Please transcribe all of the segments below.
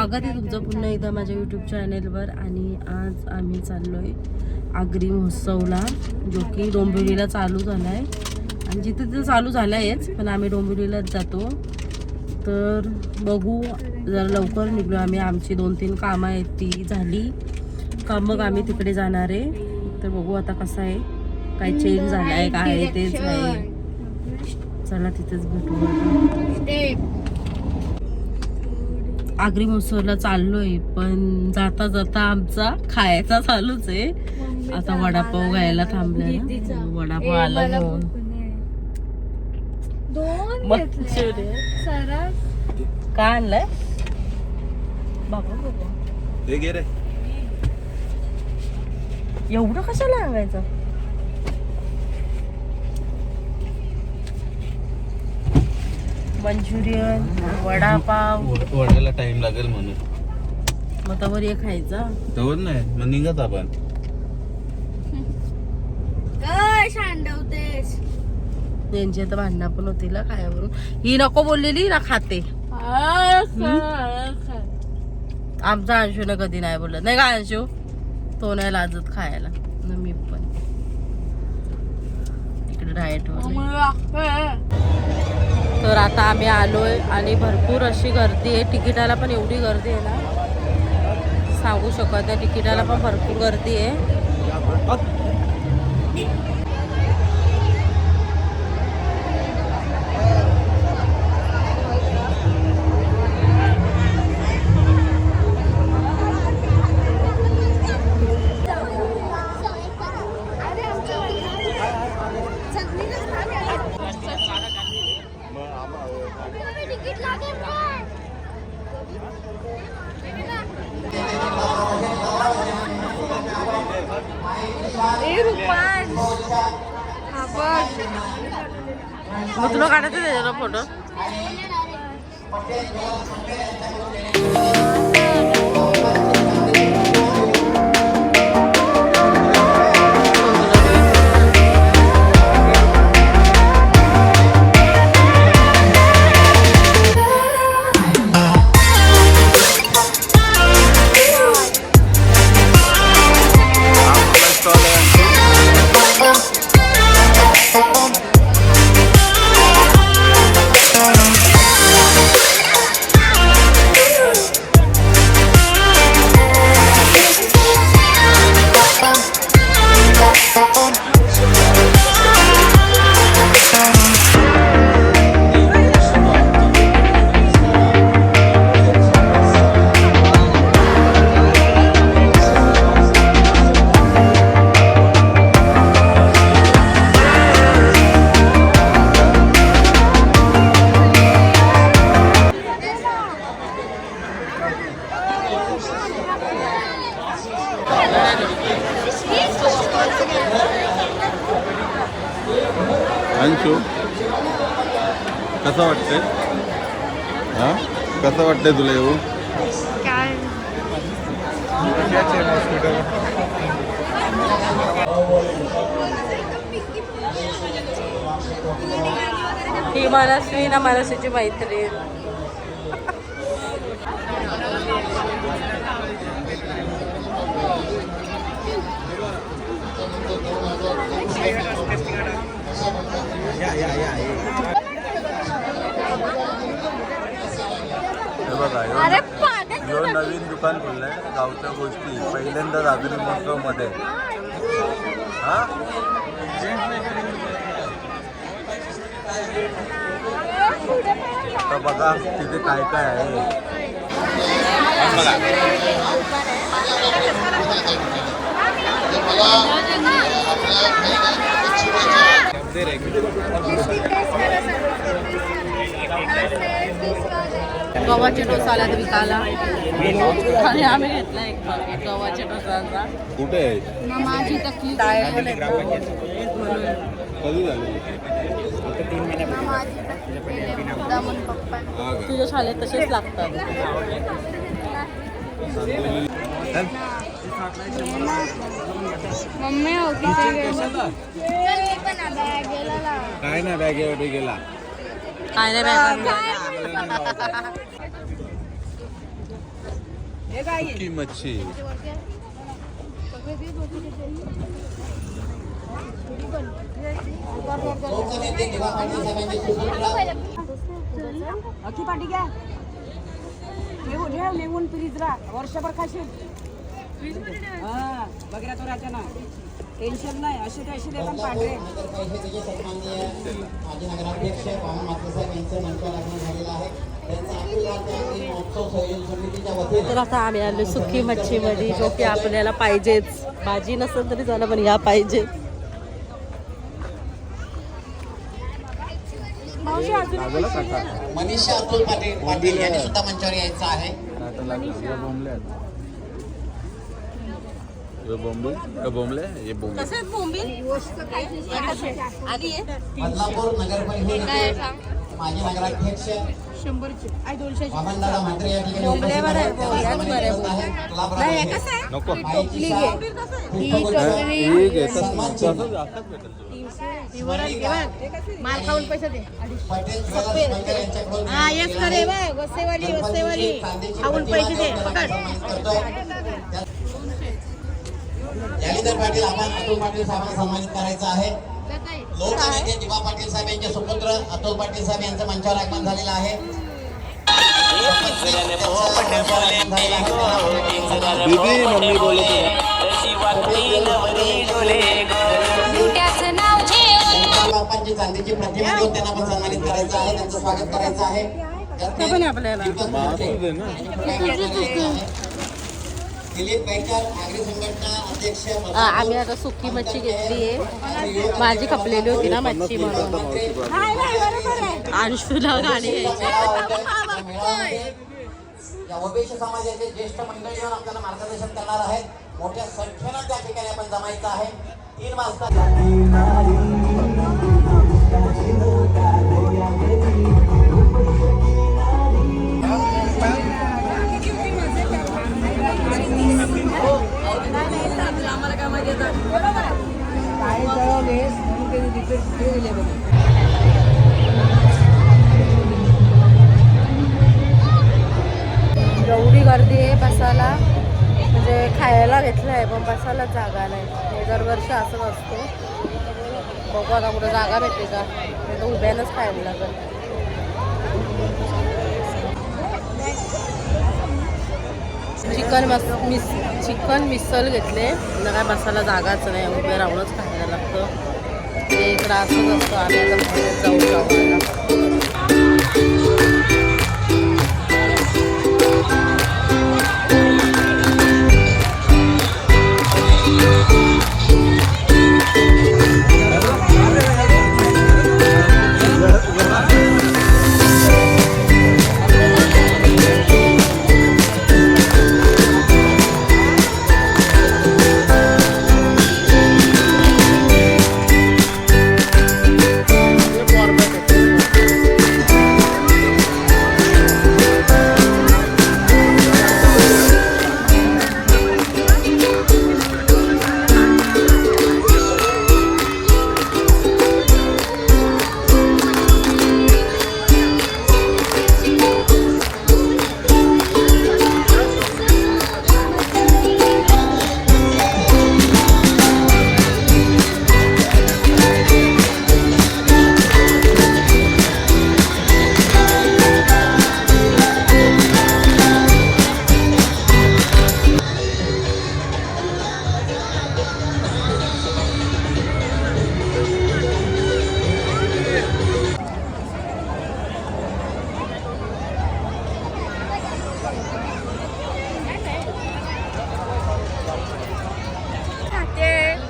स्वागत आहे तुमचं पुन्हा एकदा माझ्या यूट्यूब चॅनेलवर. आणि आज आम्ही चाललोय आगरी महोत्सवला, जो की डोंबिवलीला चालू झाला आहे. आणि जिथे तिथे चालू झाला आहेच, पण आम्ही डोंबिवलीलाच जातो. तर बघू, जरा लवकर निघलो आम्ही. आमची 2-3 कामं आहेत ती झाली का मग आम्ही तिकडे जाणार आहे. तर बघू आता कसं आहे, काय चेंज झाला आहे, काय आहे तेच आहे. चला तिथेच भेटू. आगरी महोत्सवला चाललोय, पण जाता जाता आमचा खायचा चालूच आहे. आता वडापाव घ्यायला थांबलाय ना, वडापाव आला घेऊन. काय आणलंय बाबा? एवढं कशाला सांगायचं? मंचुरियन, वडापाव. वडायला टाइम लागेल म्हणून मग तवर हे खायचा, तवर नाही मग निघत आपण. यांची आता भांडणं पण होतील खायावरून. ही नको बोललेली ना खाते. आमचा अंशू ना कधी नाही बोलत, नाही का अंशू? तो नाही लाजत खायला ना. मी पण इकडे डाएट तर आता आम्ही आलोय आणि भरपूर अशी गर्दी आहे. तिकिटाला पण एवढी गर्दी आहे ना, सांगू शकत नाही. तिकिटाला पण भरपूर गर्दी आहे. मग तुला काढायचं त्याच्याला फोटो? अंशू कसं वाटतंय? हा, कसं वाटतंय तुला येऊ? काय ही मनस्वी ना, मनस्वीची मैत्रीण. जो नवीन दुकान खोललंय गावच्या गोष्टी पहिल्यांदाच आगरी महोत्सव मध्ये. हा, तर बघा तिथे काय काय आहे. गव्हाचे डोसा आला विकायला आणि आम्ही घेतला एक पाकीट गव्हाच्या डोसाचा. कुठे आहे? माझी तकलीफ कधी झालं? तुझ्या शाळेत तसेच लागतात. मम्मी काय ना बॅगेवर गेला. काय नाही बॅग सुकी मच्छी. अखी पाठी घ्या नेऊन फ्रीज राहा वर्षभर खाशील हा बघा तो राजा ना टेन्शन नाही असे पैसे देतात पांढरे. माजी नगराध्यक्ष पावन मात्र साहेब यांचं मंचावर लागणं झालेलं आहे. त्यांचा अखिल महोत्सव संयोजन समितीच्या वतीने तर आता आम्ही आलो सुकी मच्छीमध्ये, जो की आपल्याला पाहिजेच. भाजी नसेल तरी झालं, पण या पाहिजे. मनीषा अतुल पाटील यांनी सुद्धा मंचावर यायचं आहे. बदलापूर नगरपालिकेचे माजी नगराध्यक्ष वामनदादा म्हात्रे या ठिकाणी उपस्थित आहेत. त्यांना सन्मानित करत आहे. गुलाबराव नको माल खाऊन पैसे दे. पटेल ज्वेलर्स मंगल यांच्याकडून हा येस करे बा वसेवाली खाऊन पैसे दे पकड. जालिंदर पाटील आपण अतुल पाटील साहेबांना सन्मानित करायचं आहे. लोकनेते दिवा पाटील साहेब यांचे सुपुत्र अतुल पाटील साहेब यांचं मंचावर आगमन झालेलं आहे. दीदी मम्मी बोलत बापांची चांदीची प्रतिमा देऊन त्यांना पण सन्मानित करायचं आहे. त्यांचं स्वागत करायचं आहे. दिलीप बैकर आगरी संघटना अध्यक्ष आम्ही आता सुकी मच्छी घेतली आहे. माझी खपलेली होती ना मच्छी म्हणून. अंशुला गाडी घ्यायची. या ओबीसी समाजाचे ज्येष्ठ मंडळी येऊन आपल्याला मार्गदर्शन करणार आहेत. मोठ्या संख्येनं त्या ठिकाणी आपण जमायचं आहे. 3 वाजता एवढी गर्दी आहे बसायला, म्हणजे खायला घेतलं आहे पण बसायला जागा नाही. हे दरवर्षी असंच असतो. बघू आता कुठं जागा भेटते का, नाही तर उभ्यानंच खायला लागेल. चिकन मिसल घेतले, ना काय बसायला जागाच नाही, उभे राहूनच खायला लागतं. ते इकडं असंच असतं. आम्ही आता बाहेर जाऊ जेवायला.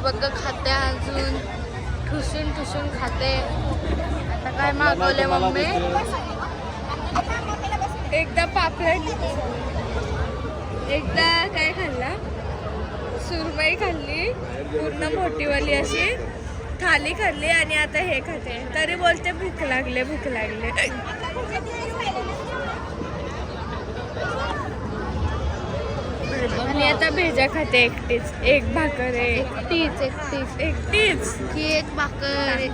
बघ खाते अजून ठुसून ठुसून खाते. आता काय मागवले मम्मी? एकदा पापलेट, एकदा काय खाल्ला, सुरमई खाल्ली पूर्ण मोठीवाली अशी थाली खाल्ली, आणि आता हे खाते. तरी बोलते भूक लागले भूक लागले. आणि आता भेजा खाते एकटीच. एक भाकर आहे. एकटीच की एक भाकर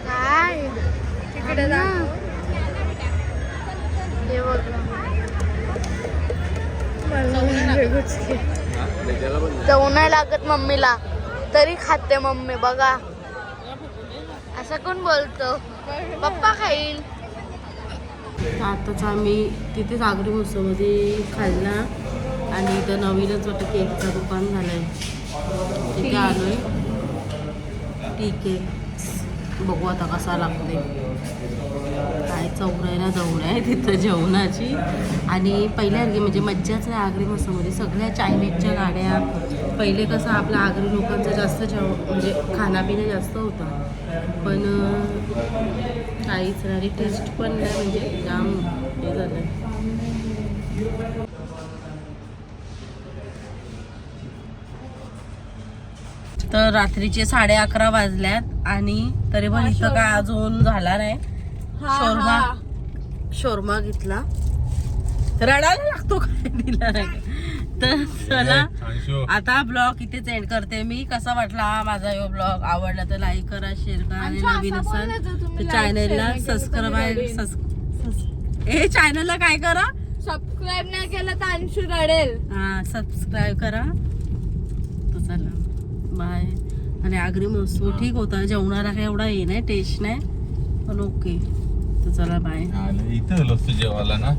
काय तिकडे जा. तेच की जाऊ नाही लागत मम्मीला तरी खाते मम्मी बघा. असं कोण बोलतो पप्पा खाईल. आताच आम्ही तिथेच आगरी महोत्सवमध्ये खाल्ला आणि इथं नवीनच वाटतं केकचं दुकान झालंय तिथे आलोय. ठीक आहे बघू आता कसा लागते. काय चौरायला जाऊन आहे तिथं जेवणाची. आणि पहिल्यासारखी म्हणजे मज्जाच नाही आगरी महोत्सवमध्ये. सगळ्या चायनीजच्या गाड्या. पहिले कसं आपल्या आगरी लोकांचं जास्त म्हणजे खानापिणं जास्त होतं पण काहीच नाही टेस्ट पण नाही म्हणजे जाम हे झालं. तर रात्रीचे 11:30 वाजल्यात आणि तरी पण इथं काय अजून झाला नाही. शोरमा घेतला. रडायला लागतो काय दिला नाही. तर चला आता ब्लॉग इथेच एंड करते मी. कसा वाटला माझा यो ब्लॉग आवडला तर लाईक करा शेअर करा आणि नवीन असाल तर चॅनलला सबस्क्राईब चॅनलला काय करा सबस्क्राईब नाही केलं तर अंशू रडेल. हा सबस्क्राईब करा. तर चला बाय. आणि आगरी महोत्सव ठीक होता. जेवणाला काय एवढा हे नाही टेस्ट नाही पण ओके. तर चला बाय. इथं जेवायला ना